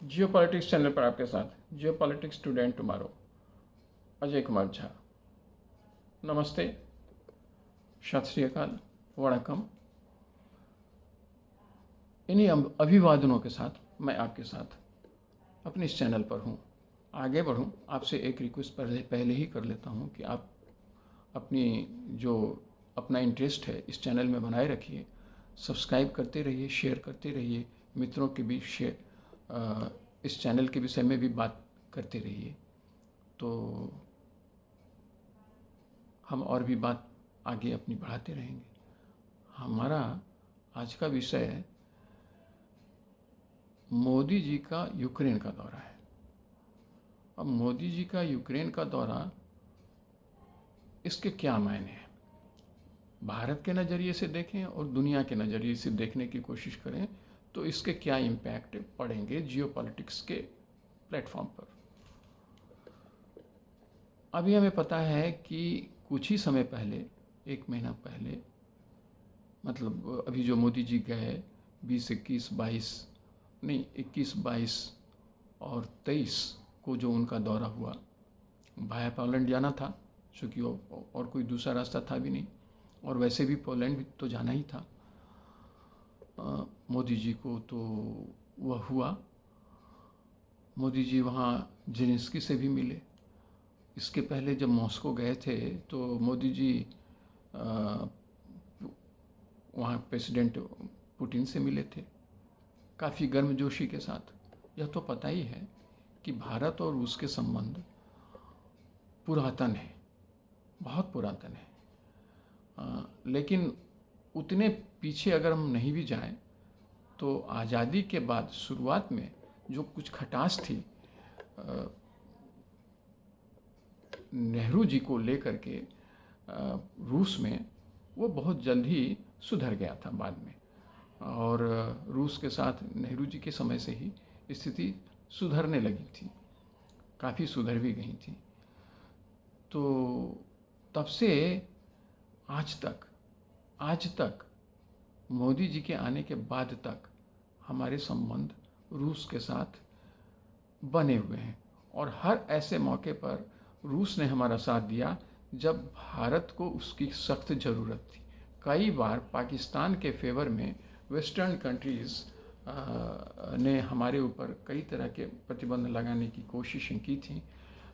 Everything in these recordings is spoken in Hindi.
जियो पॉलिटिक्स चैनल पर आपके साथ जियो politics today and tomorrow Ajay Kumar Jha. नमस्ते, सत श्री अकाल, वणकम। इन्हीं अभिवादनों के साथ मैं आपके साथ अपने इस चैनल पर हूँ। आगे बढ़ूँ आपसे एक रिक्वेस्ट पहले ही कर लेता हूँ कि आप अपनी जो अपना इंटरेस्ट है इस चैनल में बनाए रखिए, सब्सक्राइब करते रहिए, शेयर करते रहिए, मित्रों के बीच इस चैनल के विषय में भी बात करते रहिए, तो हम और भी बात आगे अपनी बढ़ाते रहेंगे। हमारा आज का विषय है मोदी जी का यूक्रेन का दौरा है। अब मोदी जी का यूक्रेन का दौरा, इसके क्या मायने हैं? भारत के नज़रिए से देखें और दुनिया के नज़रिए से देखने की कोशिश करें तो इसके क्या इम्पैक्ट पड़ेंगे जियो पॉलिटिक्स के प्लेटफॉर्म पर। अभी हमें पता है कि कुछ ही समय पहले, एक महीना पहले, मतलब अभी जो मोदी जी गए 20, 21, 22 नहीं 21, 22 और 23 को जो उनका दौरा हुआ, भाया पोलैंड जाना था, चूँकि और कोई दूसरा रास्ता था भी नहीं, और वैसे भी पोलैंड भी तो जाना ही था मोदी जी को, तो वह हुआ। मोदी जी वहाँ जेलेंस्की से भी मिले। इसके पहले जब मॉस्को गए थे तो मोदी जी वहाँ प्रेसिडेंट पुतिन से मिले थे, काफ़ी गर्मजोशी के साथ। यह तो पता ही है कि भारत और रूस के संबंध पुरातन है, बहुत पुरातन है। लेकिन उतने पीछे अगर हम नहीं भी जाएं तो आज़ादी के बाद शुरुआत में जो कुछ खटास थी नेहरू जी को लेकर के रूस में, वो बहुत जल्द ही सुधर गया था बाद में, और रूस के साथ नेहरू जी के समय से ही स्थिति सुधरने लगी थी, काफ़ी सुधर भी गई थी। तो तब से आज तक मोदी जी के आने के बाद तक हमारे संबंध रूस के साथ बने हुए हैं, और हर ऐसे मौके पर रूस ने हमारा साथ दिया जब भारत को उसकी सख्त ज़रूरत थी। कई बार पाकिस्तान के फेवर में वेस्टर्न कंट्रीज़ ने हमारे ऊपर कई तरह के प्रतिबंध लगाने की कोशिशें की थी,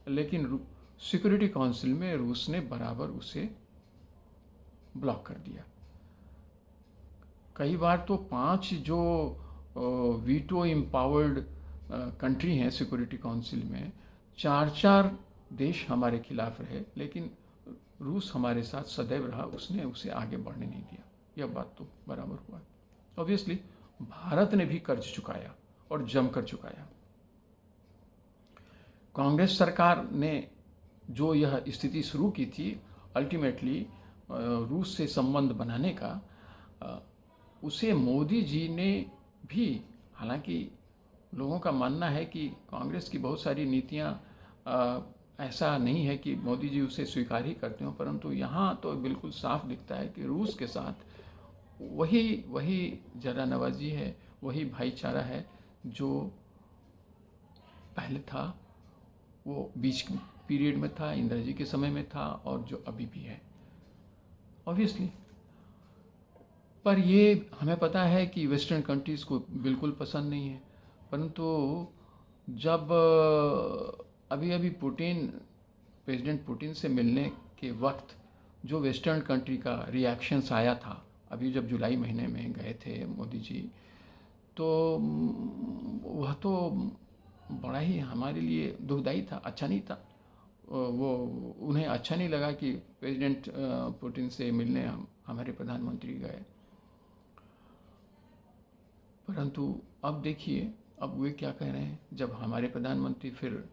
लेकिन सिक्योरिटी काउंसिल में रूस ने बराबर उसे ब्लॉक कर दिया। कई बार तो 5 जो वीटो एम्पावर्ड कंट्री हैं सिक्योरिटी काउंसिल में, 4 देश हमारे खिलाफ रहे, लेकिन रूस हमारे साथ सदैव रहा, उसने उसे आगे बढ़ने नहीं दिया। यह बात तो बराबर हुआ। ऑब्वियसली भारत ने भी कर्ज चुकाया और जमकर चुकाया। कांग्रेस सरकार ने जो यह स्थिति शुरू की थी, अल्टीमेटली रूस से संबंध बनाने का, उसे मोदी जी ने भी, हालांकि लोगों का मानना है कि कांग्रेस की बहुत सारी नीतियां ऐसा नहीं है कि मोदी जी उसे स्वीकार ही करते हो, परंतु यहाँ तो बिल्कुल साफ दिखता है कि रूस के साथ वही जरा नवाजी है, वही भाईचारा है जो पहले था, वो बीच पीरियड में था, इंदिरा जी के समय में था, और जो अभी भी है ऑब्वियसली। पर ये हमें पता है कि वेस्टर्न कंट्रीज़ को बिल्कुल पसंद नहीं है, परंतु जब अभी प्रेसिडेंट पुतिन से मिलने के वक्त जो वेस्टर्न कंट्री का रिएक्शंस आया था, अभी जब जुलाई महीने में गए थे मोदी जी, तो वह तो बड़ा ही हमारे लिए दुखदाई था, अच्छा नहीं था। वो उन्हें अच्छा नहीं लगा कि प्रेसिडेंट पुतिन से मिलने हमारे प्रधानमंत्री गए। परंतु अब देखिए, अब वे क्या कह रहे हैं, जब हमारे प्रधानमंत्री फिर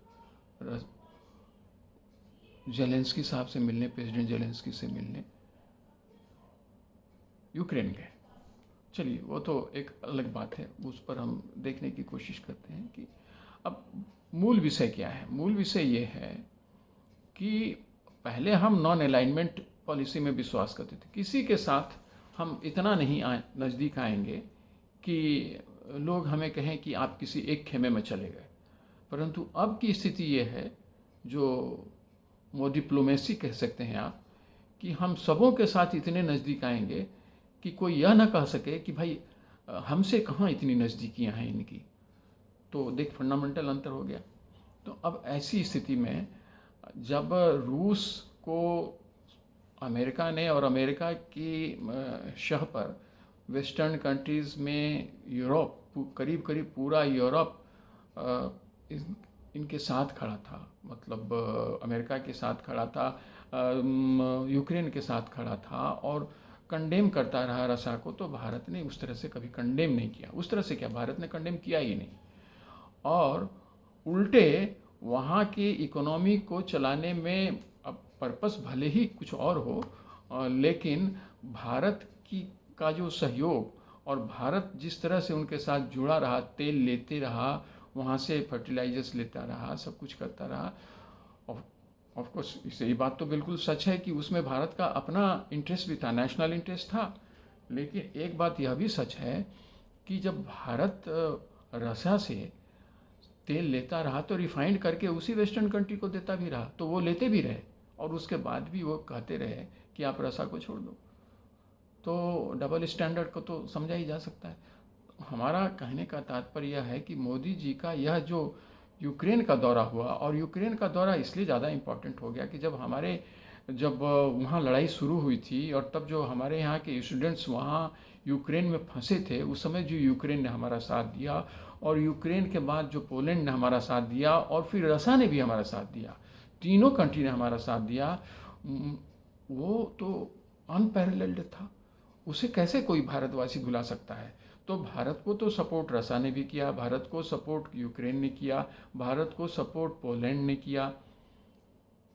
जेलेंस्की साहब से मिलने, प्रेसिडेंट जेलेंस्की से मिलने यूक्रेन गए। चलिए, वो तो एक अलग बात है, उस पर हम देखने की कोशिश करते हैं कि अब मूल विषय क्या है। मूल विषय ये है कि पहले हम नॉन अलाइनमेंट पॉलिसी में विश्वास करते थे, किसी के साथ हम इतना नहीं नज़दीक आएंगे कि लोग हमें कहें कि आप किसी एक खेमे में चले गए, परंतु अब की स्थिति ये है, जो वो डिप्लोमेसी कह सकते हैं आप, कि हम सबों के साथ इतने नज़दीक आएंगे कि कोई यह ना कह सके कि भाई हमसे कहाँ इतनी नज़दीकियाँ हैं इनकी। तो देख, फंडामेंटल अंतर हो गया। तो अब ऐसी स्थिति में जब रूस को अमेरिका ने, और अमेरिका की शह पर वेस्टर्न कंट्रीज़ में यूरोप, करीब करीब पूरा यूरोप इनके साथ खड़ा था, मतलब अमेरिका के साथ खड़ा था, यूक्रेन के साथ खड़ा था और कंडेम करता रहा रसा को। तो भारत ने उस तरह से कभी कंडेम नहीं किया। उस तरह से क्या, भारत ने कंडेम किया ही नहीं, और उल्टे वहाँ की इकोनॉमी को चलाने में, अब पर्पस भले ही कुछ और हो, लेकिन भारत की का जो सहयोग, और भारत जिस तरह से उनके साथ जुड़ा रहा, तेल लेते रहा, वहाँ से फर्टिलाइजर्स लेता रहा, सब कुछ करता रहा। ऑफ कोर्स ये बात तो बिल्कुल सच है कि उसमें भारत का अपना इंटरेस्ट भी था, नेशनल इंटरेस्ट था। लेकिन एक बात यह भी सच है कि जब भारत रसा से तेल लेता रहा तो रिफाइंड करके उसी वेस्टर्न कंट्री को देता भी रहा, तो वो लेते भी रहे, और उसके बाद भी वो कहते रहे कि आप रसा को छोड़ दो। तो डबल स्टैंडर्ड को तो समझा ही जा सकता है। हमारा कहने का तात्पर्य यह है कि मोदी जी का यह जो यूक्रेन का दौरा हुआ, और यूक्रेन का दौरा इसलिए ज़्यादा इम्पोर्टेंट हो गया कि जब वहाँ लड़ाई शुरू हुई थी, और तब जो हमारे यहाँ के स्टूडेंट्स वहाँ यूक्रेन में फंसे थे, उस समय जो यूक्रेन ने हमारा साथ दिया, और यूक्रेन के बाद जो पोलैंड ने हमारा साथ दिया, और फिर रसा ने भी हमारा साथ दिया, तीनों कंट्री ने हमारा साथ दिया, वो तो अनपैरेलल्ड था। उसे कैसे कोई भारतवासी भुला सकता है। तो भारत को तो सपोर्ट रसा ने भी किया, भारत को सपोर्ट यूक्रेन ने किया, भारत को सपोर्ट पोलैंड ने किया।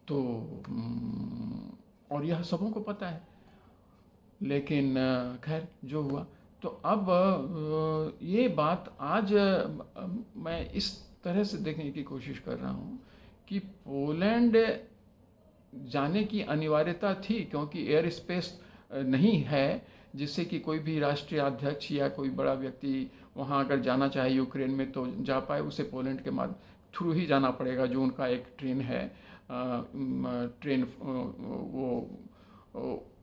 तो और यह सबों को पता है। लेकिन खैर जो हुआ, तो अब ये बात आज मैं इस तरह से देखने की कोशिश कर रहा हूँ कि पोलैंड जाने की अनिवार्यता थी, क्योंकि एयर स्पेस नहीं है जिससे कि कोई भी राष्ट्रीय अध्यक्ष या कोई बड़ा व्यक्ति वहाँ अगर जाना चाहे यूक्रेन में तो जा पाए। उसे पोलैंड के थ्रू ही जाना पड़ेगा, जो उनका एक ट्रेन है, ट्रेन वो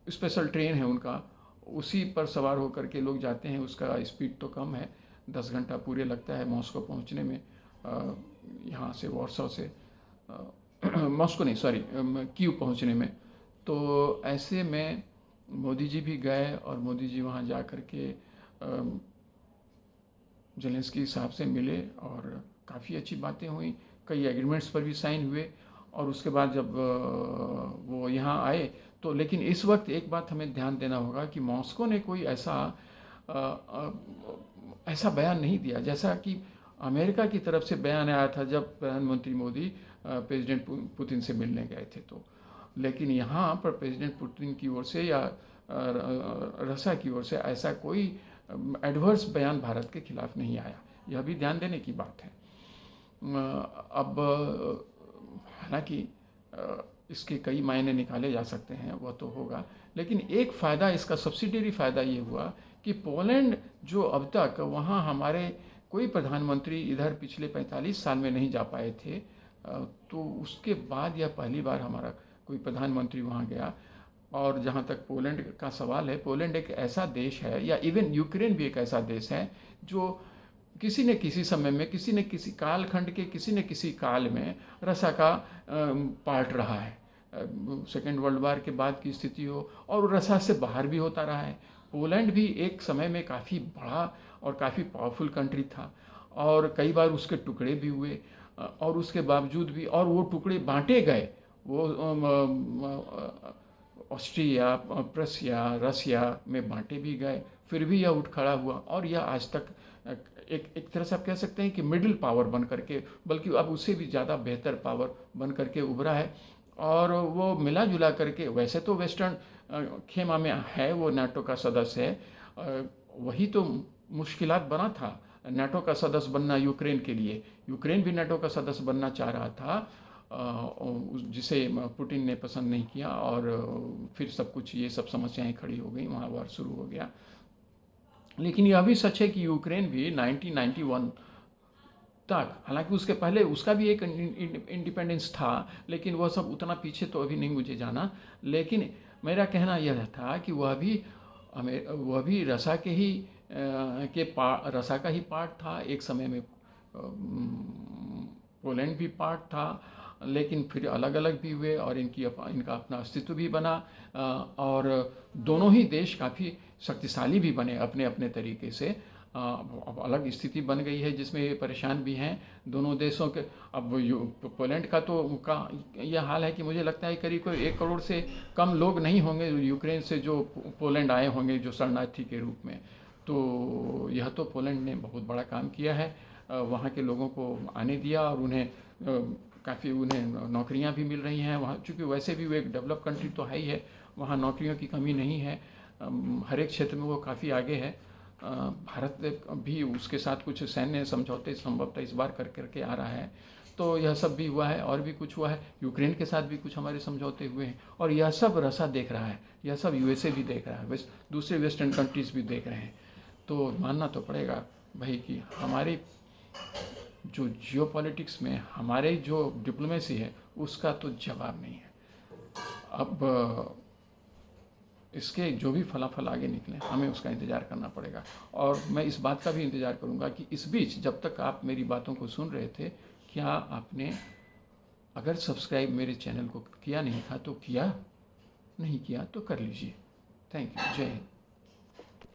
स्पेशल ट्रेन है उनका, उसी पर सवार होकर के लोग जाते हैं। उसका स्पीड तो कम है, 10 घंटा पूरे लगता है मॉस्को पहुँचने में, यहाँ से वॉर्सो से मॉस्को नहीं, सॉरी, कीव पहुँचने में। तो ऐसे में मोदी जी भी गए, और मोदी जी वहाँ जा कर के जेलेंस्की साहब से मिले, और काफ़ी अच्छी बातें हुई, कई एग्रीमेंट्स पर भी साइन हुए। और उसके बाद जब वो यहाँ आए तो, लेकिन इस वक्त एक बात हमें ध्यान देना होगा कि मॉस्को ने कोई ऐसा बयान नहीं दिया जैसा कि अमेरिका की तरफ से बयान आया था जब प्रधानमंत्री मोदी प्रेसिडेंट पुतिन से मिलने गए थे। तो लेकिन यहाँ पर प्रेसिडेंट पुतिन की ओर से या रसा की ओर से ऐसा कोई एडवर्स बयान भारत के खिलाफ नहीं आया। यह भी ध्यान देने की बात है। अब हालांकि इसके कई मायने निकाले जा सकते हैं, वह तो होगा, लेकिन एक फ़ायदा, इसका सब्सिडियरी फ़ायदा ये हुआ कि पोलैंड जो अब तक वहाँ हमारे कोई प्रधानमंत्री इधर पिछले 45 साल में नहीं जा पाए थे, तो उसके बाद यह पहली बार हमारा कोई प्रधानमंत्री वहाँ गया। और जहाँ तक पोलैंड का सवाल है, पोलैंड एक ऐसा देश है, या इवन यूक्रेन भी एक ऐसा देश है, जो किसी न किसी समय में, किसी न किसी कालखंड के किसी न किसी काल में रसा का पार्ट रहा है। सेकेंड वर्ल्ड वार के बाद की स्थिति हो, और रसा से बाहर भी होता रहा है। पोलैंड भी एक समय में काफ़ी बड़ा और काफ़ी पावरफुल कंट्री था, और कई बार उसके टुकड़े भी हुए, और उसके बावजूद भी, और वो टुकड़े बांटे गए, वो ऑस्ट्रिया, प्रसिया, रसिया में बांटे भी गए, फिर भी यह उठ खड़ा हुआ, और यह आज तक एक तरह से आप कह सकते हैं कि मिडिल पावर बन करके, बल्कि अब उससे भी ज़्यादा बेहतर पावर बन करके उभरा है। और वो मिला जुला करके, वैसे तो वेस्टर्न खेमा में है, वो नाटो का सदस्य है, वही तो मुश्किलात बना था नाटो का सदस्य बनना यूक्रेन के लिए। यूक्रेन भी नाटो का सदस्य बनना चाह रहा था, जिसे पुतिन ने पसंद नहीं किया, और फिर सब कुछ ये सब समस्याएं खड़ी हो गई, वहाँ वार शुरू हो गया। लेकिन यह भी सच है कि यूक्रेन भी 1991 तक, हालांकि उसके पहले उसका भी एक इंडिपेंडेंस था, लेकिन वह सब उतना पीछे तो अभी नहीं मुझे जाना। लेकिन मेरा कहना यह था कि वह भी रसा के ही रसा का ही पार्ट था एक समय में। पोलैंड भी पार्ट था, लेकिन फिर अलग अलग भी हुए और इनका अपना अस्तित्व भी बना। और दोनों ही देश काफ़ी शक्तिशाली भी बने अपने अपने तरीके से। अब अलग स्थिति बन गई है जिसमें ये परेशान भी हैं दोनों देशों के। अब पोलैंड का यह हाल है कि मुझे लगता है करीब करीब 1 करोड़ से कम लोग नहीं होंगे यूक्रेन से जो पोलैंड आए होंगे जो शरणार्थी के रूप में। तो यह तो पोलैंड ने बहुत बड़ा काम किया है, वहाँ के लोगों को आने दिया और उन्हें नौकरियाँ भी मिल रही हैं वहाँ, चूँकि वैसे भी वो एक डेवलप कंट्री तो है ही है, वहाँ नौकरियों की कमी नहीं है। हर एक क्षेत्र में वो काफ़ी आगे है। भारत भी उसके साथ कुछ सैन्य समझौते संभवतः इस बार करके आ रहा है। तो यह सब भी हुआ है और भी कुछ हुआ है, यूक्रेन के साथ भी कुछ हमारे समझौते हुए हैं, और यह सब रसा देख रहा है, यह सब यूएसए भी देख रहा है, दूसरे वेस्टर्न कंट्रीज़ भी देख रहे हैं। तो मानना तो पड़ेगा भाई कि हमारी जो जियोपॉलिटिक्स में हमारे जो डिप्लोमेसी है उसका तो जवाब नहीं है। अब इसके जो भी फलाफल आगे निकले हमें उसका इंतज़ार करना पड़ेगा। और मैं इस बात का भी इंतज़ार करूंगा कि इस बीच जब तक आप मेरी बातों को सुन रहे थे, क्या आपने अगर सब्सक्राइब मेरे चैनल को किया नहीं था तो किया, नहीं किया तो कर लीजिए। Thank you. जय हिंद।